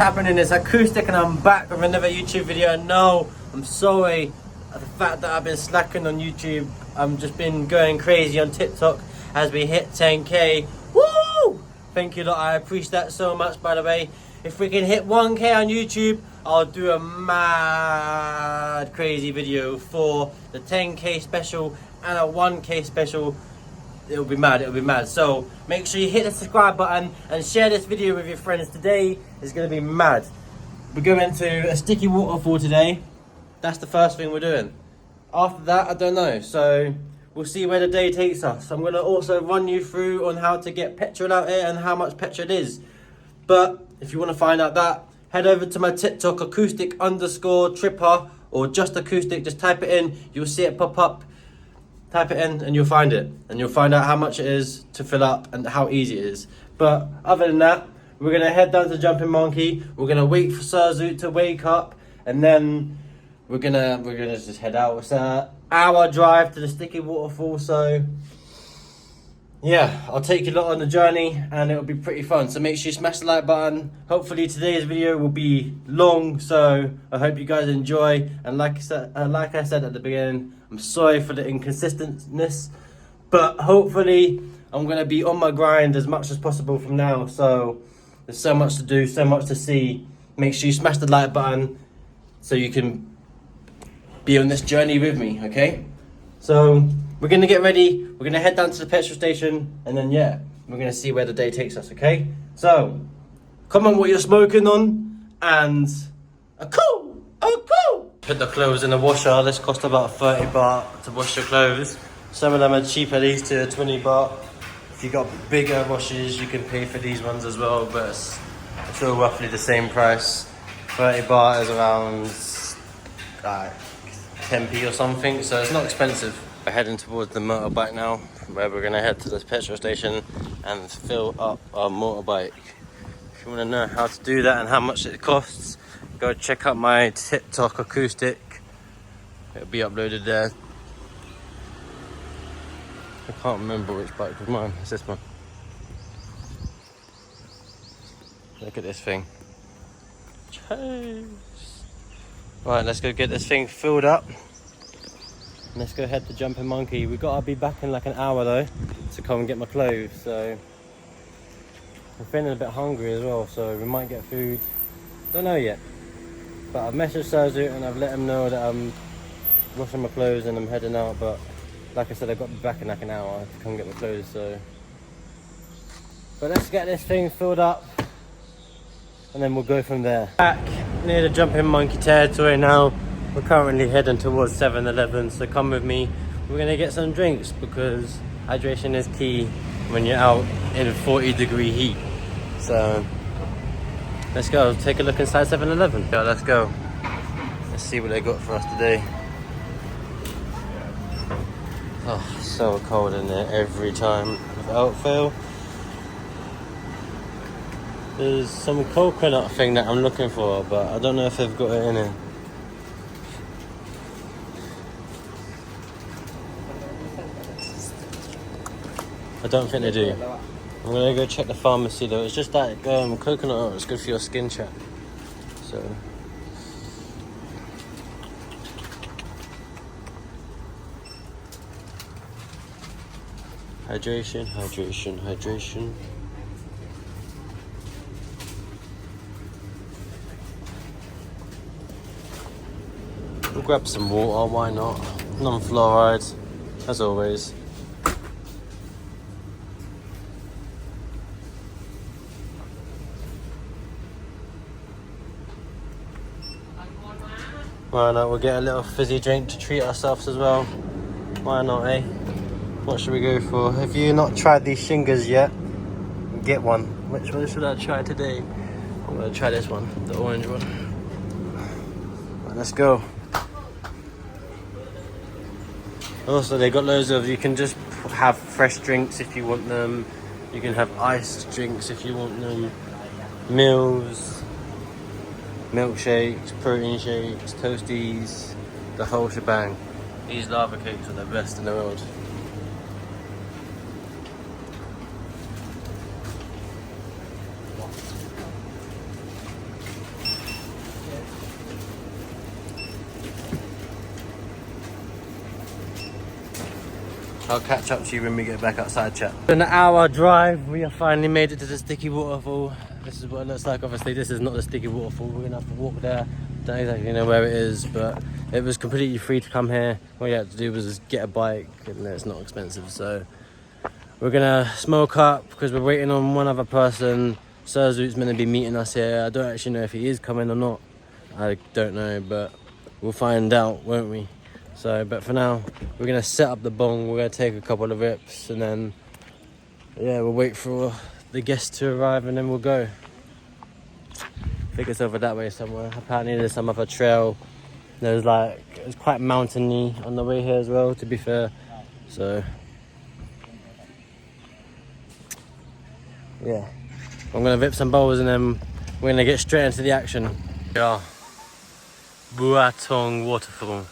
Happening, it's Acoustic and I'm back with another YouTube video. No, I'm sorry the fact that I've been slacking on YouTube. I've just been going crazy on TikTok as we hit 10k. Woo! Thank you lot, I appreciate that so much. By the way, if we can hit 1k on YouTube, I'll do a mad crazy video for the 10k special and a 1k special. It'll be mad, so make sure you hit the subscribe button and share this video with your friends. Today is going to be mad. We're going to a sticky waterfall today. That's the first thing we're doing. After that, I don't know, so we'll see where the day takes us. I'm going to also run you through on how to get petrol out here and how much petrol is. But if you want to find out that, head over to my TikTok, acoustic_tripper, or just acoustic. Just type it in, you'll see it pop up. Type it in and you'll find it, and you'll find out how much it is to fill up and how easy it is. But other than that, we're gonna head down to Jumping Monkey. We're gonna wait for Serzu to wake up, and then we're gonna just head out. It's an hour drive to the sticky waterfall, so yeah, I'll take you lot on the journey and it'll be pretty fun. So make sure you smash the like button. Hopefully today's video will be long, so I hope you guys enjoy. And like I said at the beginning, I'm sorry for the inconsistency, but hopefully I'm gonna be on my grind as much as possible from now. So there's so much to do, so much to see. Make sure you smash the like button so you can be on this journey with me, okay? So we're gonna get ready, we're gonna head down to the petrol station, and then yeah, we're gonna see where the day takes us, okay? So, comment what you're smoking on, and a cool. Put the clothes in the washer. This cost about 30 baht to wash your clothes. Some of them are cheaper, these two are 20 baht. If you got bigger washers, you can pay for these ones as well, but it's all roughly the same price. 30 baht is around 10p or something, so it's not expensive. We're heading towards the motorbike now, where we're going to head to this petrol station and fill up our motorbike. If you want to know how to do that and how much it costs, go check out my TikTok Acoustic. It'll be uploaded there. I can't remember which bike was mine. It's this one. Look at this thing. Chase. Right, let's go get this thing filled up. Let's go head to Jumping Monkey. We've got to be back in like an hour though to come and get my clothes, so I'm feeling a bit hungry as well, so we might get food. Don't know yet, but I've messaged Serzu and I've let him know that I'm washing my clothes and I'm heading out, but like I said, I've got to be back in like an hour to come get my clothes, so. But let's get this thing filled up and then we'll go from there. Back near the Jumping Monkey territory now. We're currently heading towards 7-Eleven, so come with me. We're gonna get some drinks because hydration is key when you're out in 40-degree heat. So let's go take a look inside 7-Eleven. Yeah, let's go. Let's see what they got for us today. Oh, so cold in there every time without fail. There's some coconut thing that I'm looking for, but I don't know if they've got it in it. I don't think they do. I'm gonna go check the pharmacy though. It's just that coconut oil is good for your skin, chat. So hydration. We'll grab some water, why not? Non-fluoride, as always. Why not? We'll get a little fizzy drink to treat ourselves as well. Why not, eh? What should we go for? If you've not tried these shingers yet, get one. Which one should I try today? I'm gonna try this one, the orange one. Right, let's go. Also, they got loads of, you can just have fresh drinks if you want them. You can have iced drinks if you want them. Meals. Milkshakes, protein shakes, toasties, the whole shebang. These lava cakes are the best in the world. I'll catch up to you when we get back outside, chat. In an hour drive, we have finally made it to the sticky waterfall. This is what it looks like. Obviously, this is not the sticky waterfall. We're gonna have to walk there. Don't exactly know where it is, but it was completely free to come here. All you had to do was just get a bike, and it's not expensive. So we're gonna smoke up because we're waiting on one other person. Serzu's meant to be meeting us here. I don't actually know if he is coming or not. I don't know, but we'll find out, won't we? So, but for now, we're gonna set up the bong. We're gonna take a couple of rips, and then yeah, we'll wait for the guests to arrive, and then we'll go. I think it's over that way somewhere. Apparently, there's some other trail. There's like, it's quite mountainy on the way here as well, to be fair. So yeah, I'm gonna rip some bowls, and then we're gonna get straight into the action. Yeah, Buatong waterfall.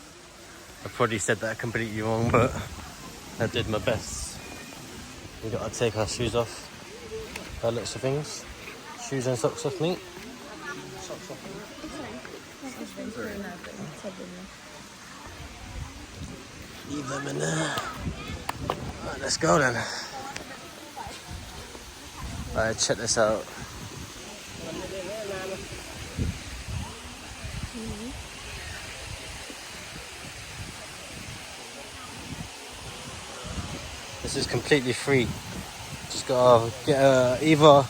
I probably said that completely wrong, but I did my best. We gotta take our shoes off. By the looks of things. Shoes and socks off, mate. Socks off. Leave them in there. Right, let's go then. Alright, check this out. This is completely free. Just gotta get either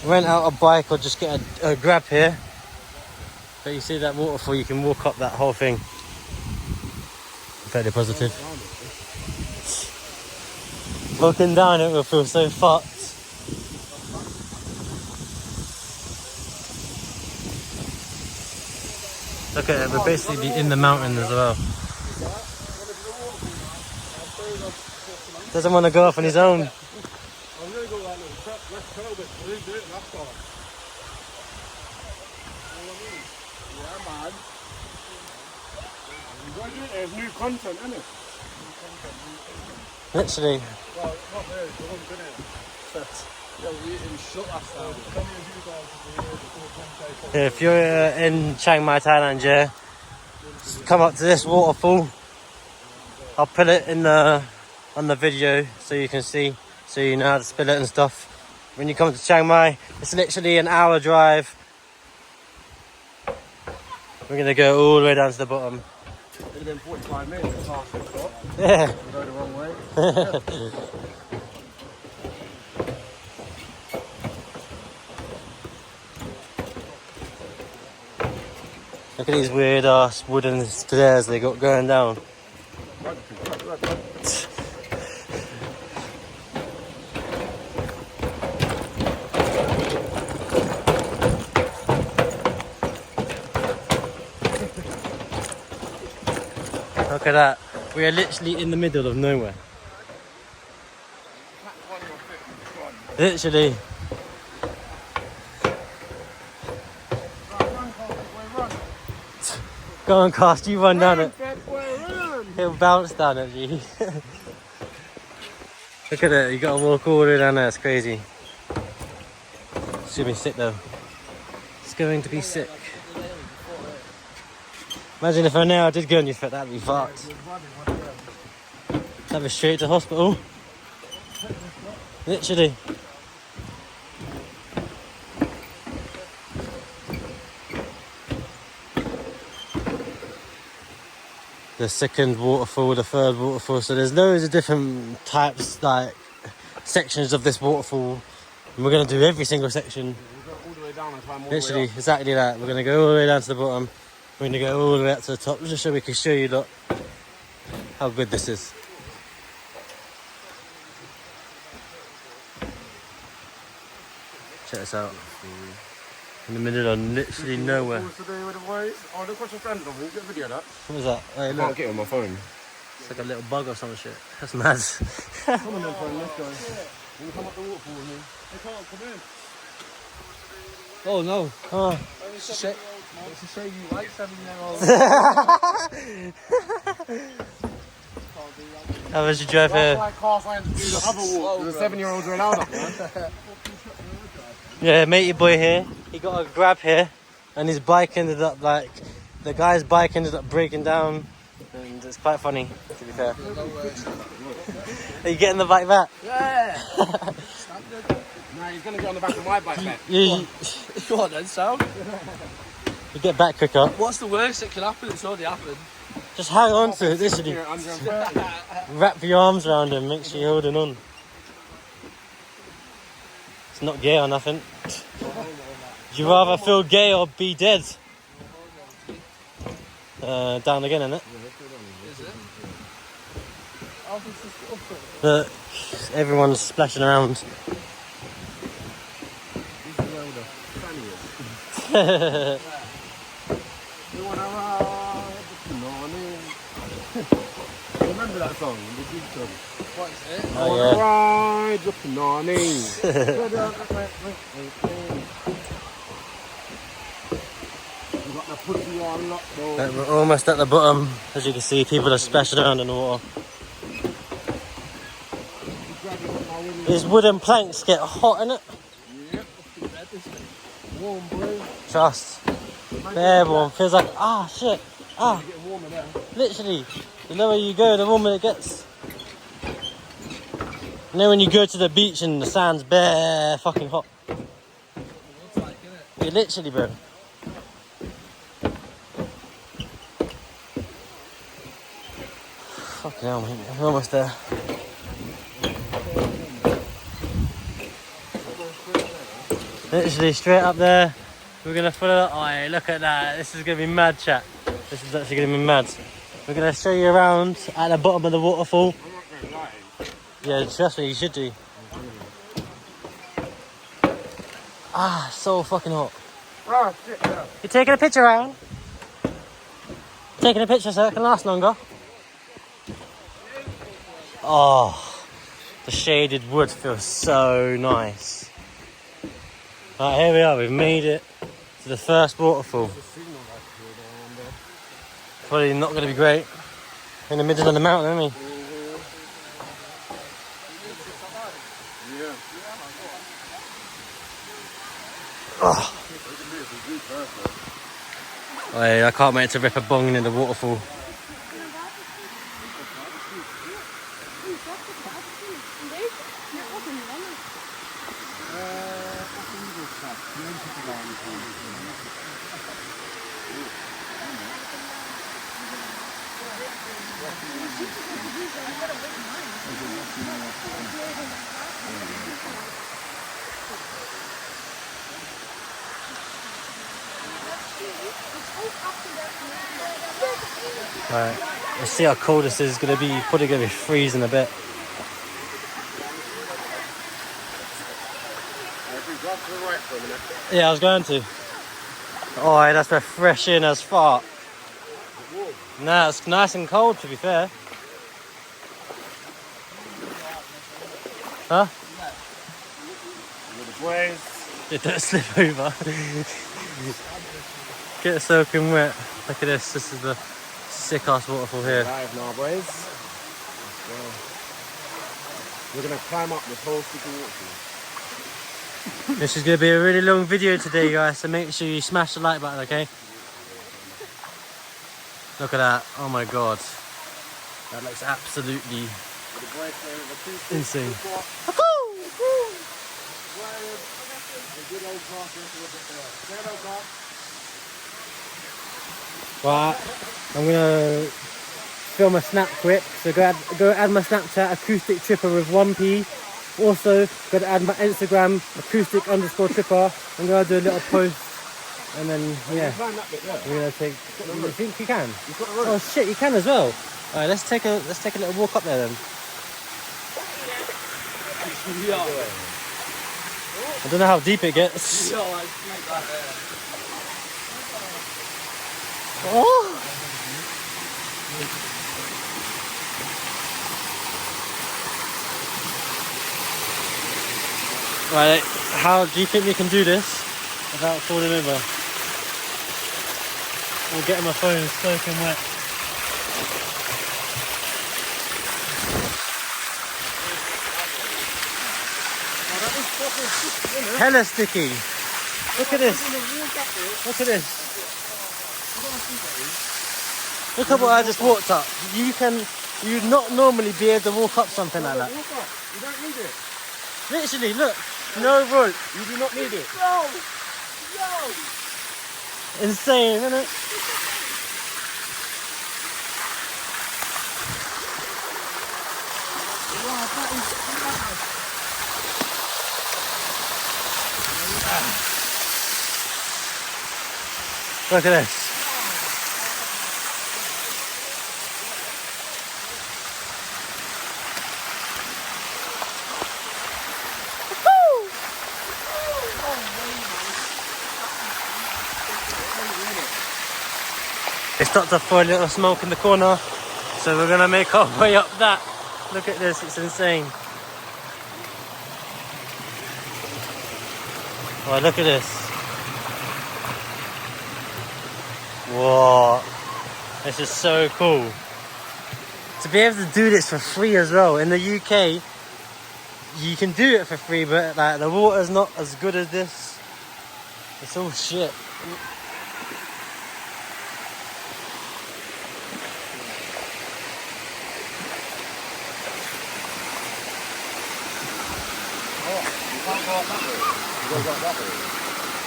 rent out a bike or just get a grab here. But you see that waterfall, you can walk up that whole thing. Fairly positive. Walking down it will feel so fucked. Look at it, we're basically in the mountain as well. Doesn't want to go off on his own. I'm going to go that little trap, let's go, but we didn't do it last time. Yeah, man. You've got to do it, there's new content, isn't it? Literally. Well, not really, there wasn't in it. Yeah, we didn't shut last time. Yeah, if you're in Chiang Mai, Thailand, yeah, come up to this waterfall. I'll put it in the on the video so you can see, so you know how to spill it and stuff. When you come to Chiang Mai, it's literally an hour drive. We're gonna go all the way down to the bottom. It would have been 45 minutes past the stop. Yeah. We go the wrong way. Look at these weird ass wooden stairs they got going down. Look at that. We are literally in the middle of nowhere. Literally. Go on, Cast, you run down it. He'll bounce down at you. Look at it, you gotta walk all the way down there, it's crazy. It's gonna be sick though. It's going to be sick. Imagine if I now did go on your foot, that'd be fucked. That'd be straight to hospital. Literally. The second waterfall, the third waterfall. So there's loads of different types, like sections of this waterfall. And we're gonna do every single section. All the way down and climb all literally, the way exactly that. We're gonna go all the way down to the bottom. We're gonna go all the way up to the top, just so we can show you, look, how good this is. Check this out. In the middle of literally nowhere. Oh, look what's your friend on. You get a video of that? What is that? Hey, I can't get it on my phone. It's like a little bug or some shit. That's mad. Come on then, friend, let's go. You come up the waterfall with me. They can't come in. Oh no. Oh. It's a shame you like 7-year-olds. How was your drive here? Like car signs to do the other walk. The 7-year-olds are allowed up, man. Yeah, matey boy here. He got a grab here, and his bike ended up like the guy's bike ended up breaking down, and it's quite funny to be fair. Are you getting the bike back? Yeah. Nah, he's going to get on the back of my bike then. Go on then, Sam. You get back quicker. What's the worst that can happen? It's already happened. Just hang on to it, literally. Here, under umbrella. Wrap your arms around him, make sure you're holding on. It's not gay or nothing. Would you rather feel gay or be dead? Down again, innit? Is it? Look, everyone's splashing around. This is where the funny is. You want to ride the morning? Remember that song? The big song. What is it? Oh yeah. Ride the morning. You got the pussy on lockdown. We're almost at the bottom. As you can see, people are splashing around in the water. These wooden planks get hot, innit? Yep. Warm, boy. Trust. Bare warm. Feels like, shit. It's getting warmer there. Literally. The lower you go, the warmer it gets. You know when you go to the beach and the sand's bare fucking hot? Looks like, innit? Yeah, literally, bro. Fucking hell, mate. We're almost there. Literally straight up there. We're gonna follow. Oh, hey, look at that. This is gonna be mad, chat. This is actually gonna be mad. We're gonna show you around at the bottom of the waterfall. I'm not going to lie. Yeah, trust me, you should do. So fucking hot. Oh, shit, yeah. You taking a picture, Aaron? Taking a picture so it can last longer. Oh, the shaded wood feels so nice. Right, here we are. We've made it to the first waterfall. Probably not going to be great. In the middle of the mountain, aren't we? Oh. Wait, I can't wait to rip a bong in the waterfall. Right, let's see how cold this is going to be. Probably going to be freezing a bit. Yeah, I was going to. Oh, that's refreshing as fuck. Nah, it's nice and cold, to be fair. Huh? Yeah, don't slip over. Get soaking wet. Look at this. This is the sick ass waterfall here. Live now, boys. We're gonna climb up this whole sticky waterfall. This is going to be a really long video today, guys, so make sure you smash the like button, okay? Look at that. Oh my god. That looks absolutely insane. Right, I'm going to film a snap quick, so go add my Snapchat, acoustic tripper with 1p. Also, got to add my Instagram, acoustic_tripper. I'm going to do a little post, and then, yeah, we're going to take, you think you can? Oh shit, you can as well. Alright, let's take a little walk up there then. I don't know how deep it gets. Oh! Right, how do you think we can do this without falling over? We'll get my phone soaking wet. Hella sticky. Look at this. Look at this. Look at what I just walked up. You can You'd not normally be able to walk up something like that. Walk up. You don't need it. Literally, look, no rope. You do not need it. Insane, isn't it? Look at this. They stopped off for a little smoke in the corner, so we're gonna make our way up that. Look at this, it's insane. Oh, look at this. Whoa, this is so cool. To be able to do this for free as well. In the UK, you can do it for free, but like the water's not as good as this. It's all shit.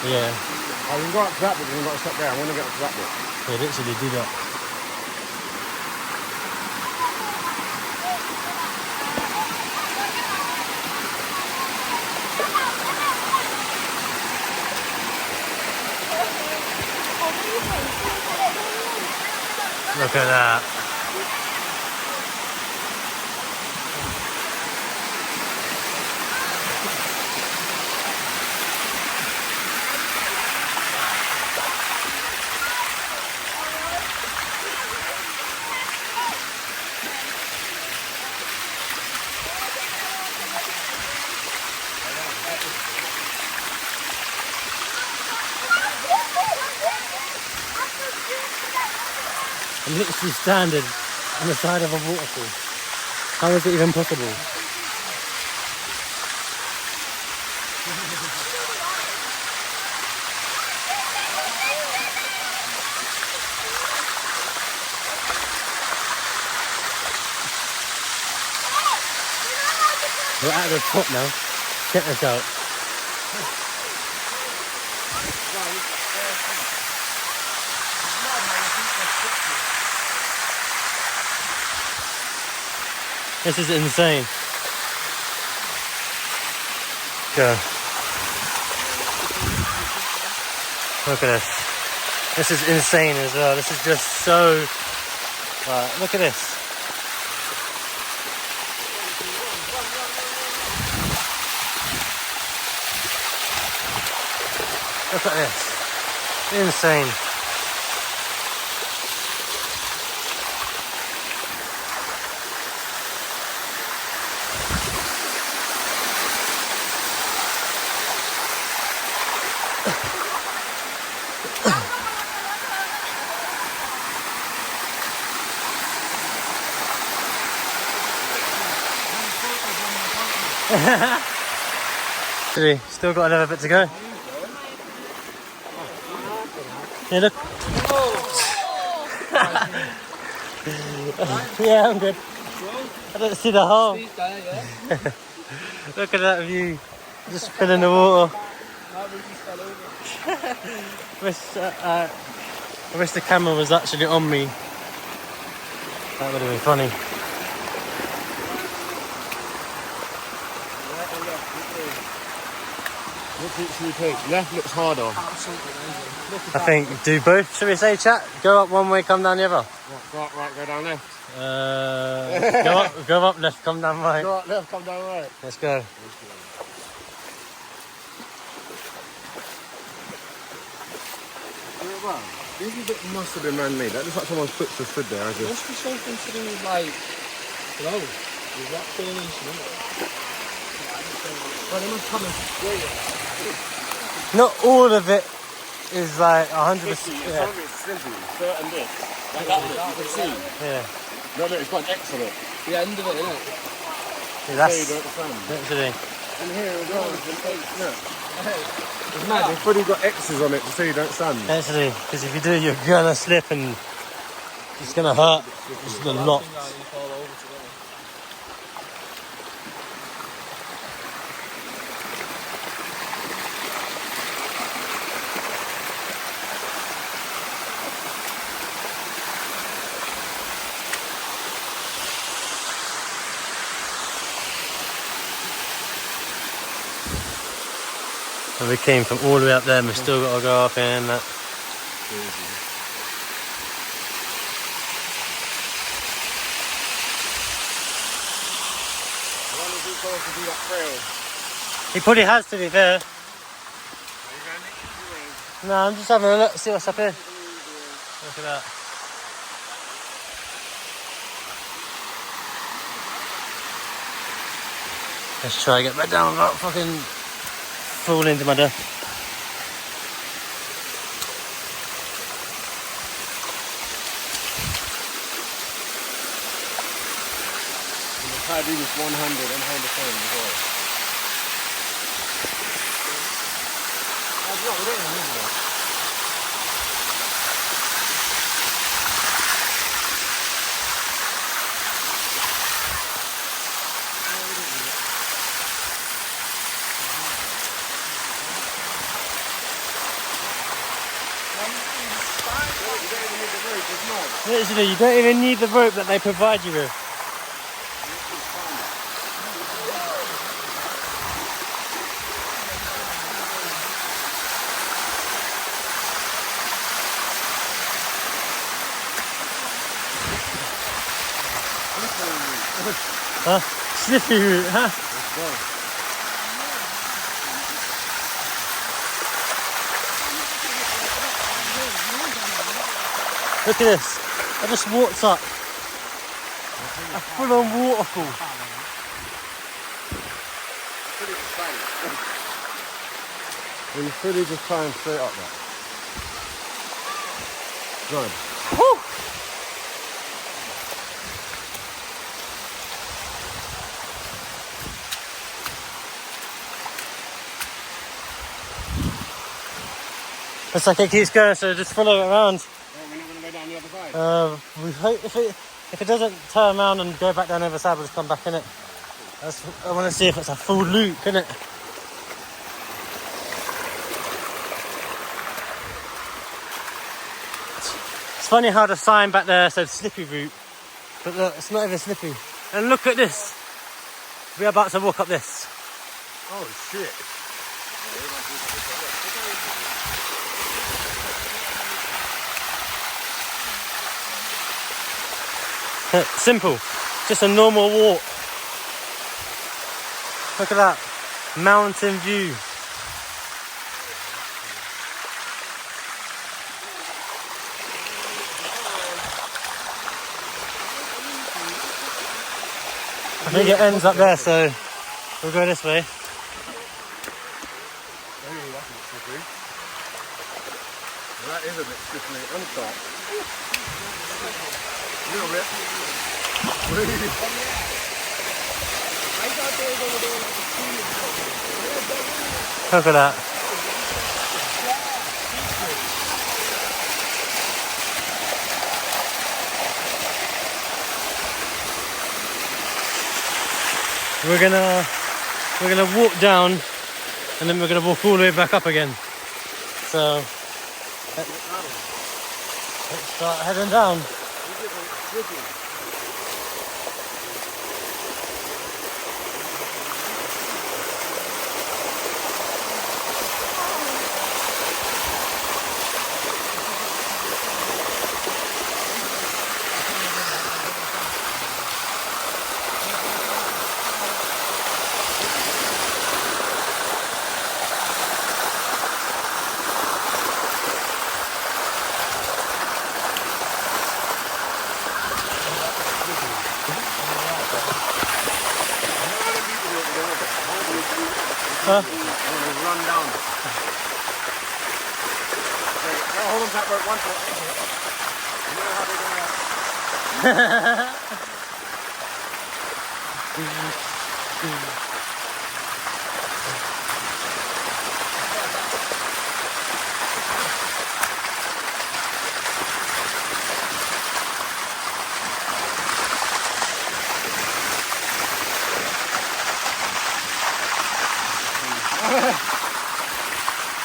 Yeah. Oh, you can go up to that bit, you can go to stop there. I want to get up to that bit. They literally do that. Look at that. I'm literally standing on the side of a waterfall. How is it even possible? We're at the top now. Check this out. This is insane. Go. Look at this. This is insane as well. This is just so... Right, look at this. Look at this. Insane. Still got another bit to go. Yeah, look. Yeah, I'm good. I don't see the hole. Look at that view. Just filling the water. I wish the camera was actually on me. That would have been funny. What should we take? Left looks harder. I think do both. Should we say, chat? Go up one way, come down the other. Go up right, go down left. Go up left, come down right. Go up left, come down right. Let's go. This is it must have been man-made. That looks like someone's foot just stood there. There must be something to do with like flow. Is that formation? Well, they must come and Not all of it is like 100%. Some of it's slippery, certain bits. Like that bit, you can see. Yeah. No, it's got an X on it. The end of it, isn't it? Yeah, that's There you go at the front. literally. And here as well, it's been X, look. It's mad, they've fully got X's on it to say you don't stand. Literally, because if you do, you're gonna slip and It's gonna hurt. It's a lot. And we came from all the way up there and we still got to go up here and that. He probably has, to be fair. No, I'm just having a look, see what's up here. Look at that. Let's try and get back down without fucking falling into my death. Try to do this one handed and hold the phone as well. We don't even need that. Literally, you don't even need the rope that they provide you with. Huh? Slippery route, huh? Let's go. Look at this. I just walked up a full-on waterfall. When you fully just climb straight up that. Good. Woo! Looks like it keeps going, so just follow it around. We're not going to go down the other side. We hope if it doesn't turn around and go back down the other side, we'll just come back in it. I want to see if it's a full loop, innit? It's funny how the sign back there said slippy route, but look, it's not even slippy. And look at this. We're about to walk up this. Oh shit. Simple, just a normal walk. Look at that, mountain view. I think it ends up there, so we'll go this way. That is a bit slippery on top. A little bit. Look at that. We're gonna walk down and then we're gonna walk all the way back up again. So let's start heading down. Huh? Run down. Okay, hold on that rope one foot. You know how they're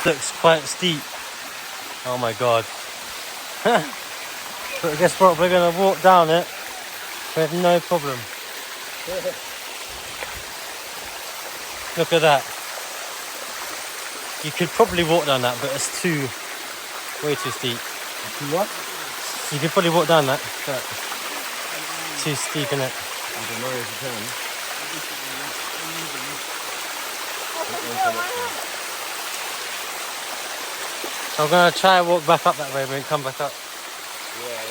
Looks quite steep. Oh my god. But guess what? We're gonna walk down it with no problem. Look at that. You could probably walk down that, but it's way too steep. What? You could probably walk down that, but too steep, innit? I don't know if you can. I'm gonna try and walk back up that way when we come back up. Yeah.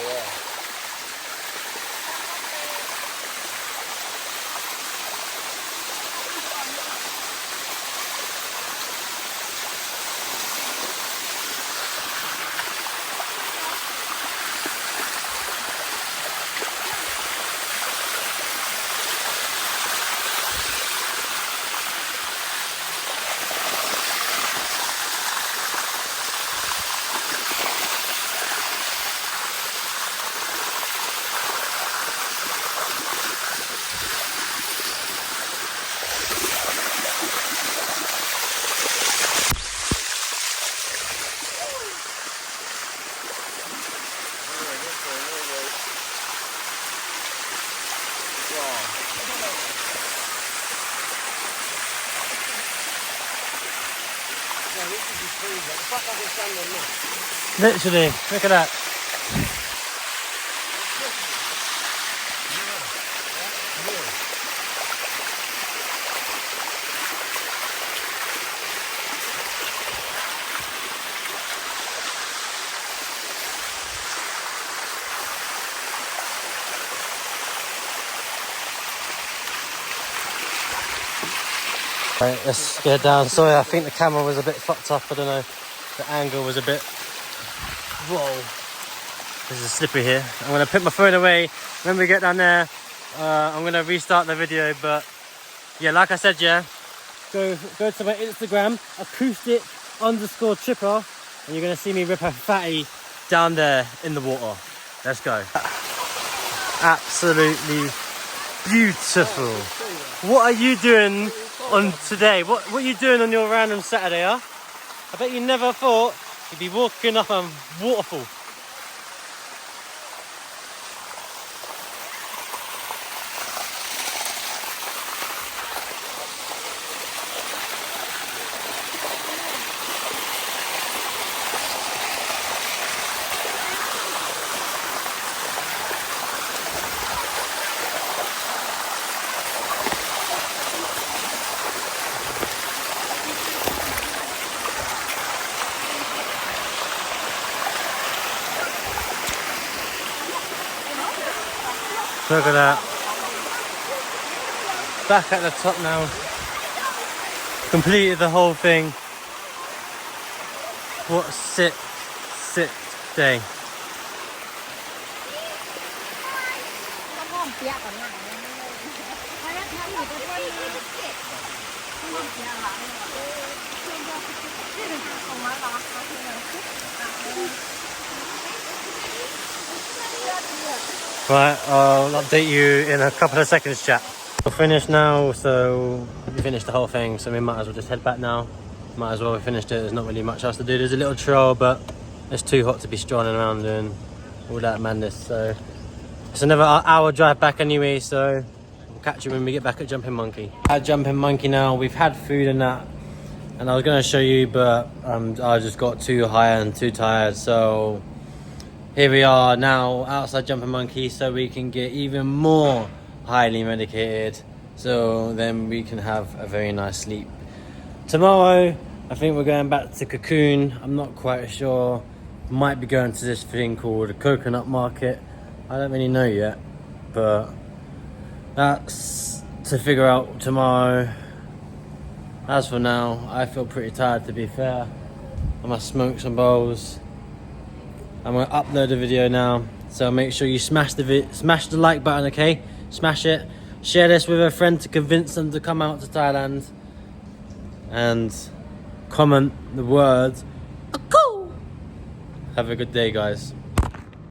Literally, look at that. Right, let's get down. Sorry, I think the camera was a bit fucked up. I don't know. The angle was a bit... Whoa. This is slippery here. I'm going to put my phone away. When we get down there, I'm going to restart the video. But yeah, like I said, yeah, go to my Instagram, acoustic_tripper, and you're going to see me rip a fatty down there in the water. Let's go. Absolutely beautiful. What are you doing on today? What are you doing on your random Saturday, huh? I bet you never thought you'd be walking up a waterfall. Look at that. Back at the top now. Completed the whole thing. What a sick day. Right, I'll update you in a couple of seconds, chat. We're finished now, so we finished the whole thing, so we might as well just head back now. Might as well, we finished it. There's not really much else to do. There's a little trail, but it's too hot to be strolling around doing all that madness. So it's another hour drive back anyway, so we'll catch you when we get back at Jumping Monkey. At Jumping Monkey now, we've had food and that, and I was going to show you, but I just got too high and too tired, so here we are now outside Jumping Monkey, so we can get even more highly medicated, so then we can have a very nice sleep. Tomorrow, I think we're going back to Cocoon. I'm not quite sure. Might be going to this thing called a coconut market. I don't really know yet, but that's to figure out tomorrow. As for now, I feel pretty tired, to be fair. I must smoke some bowls. I'm going to upload the video now, so make sure you smash the like button, okay? Smash it. Share this with a friend to convince them to come out to Thailand. And comment the word "cool." Have a good day, guys.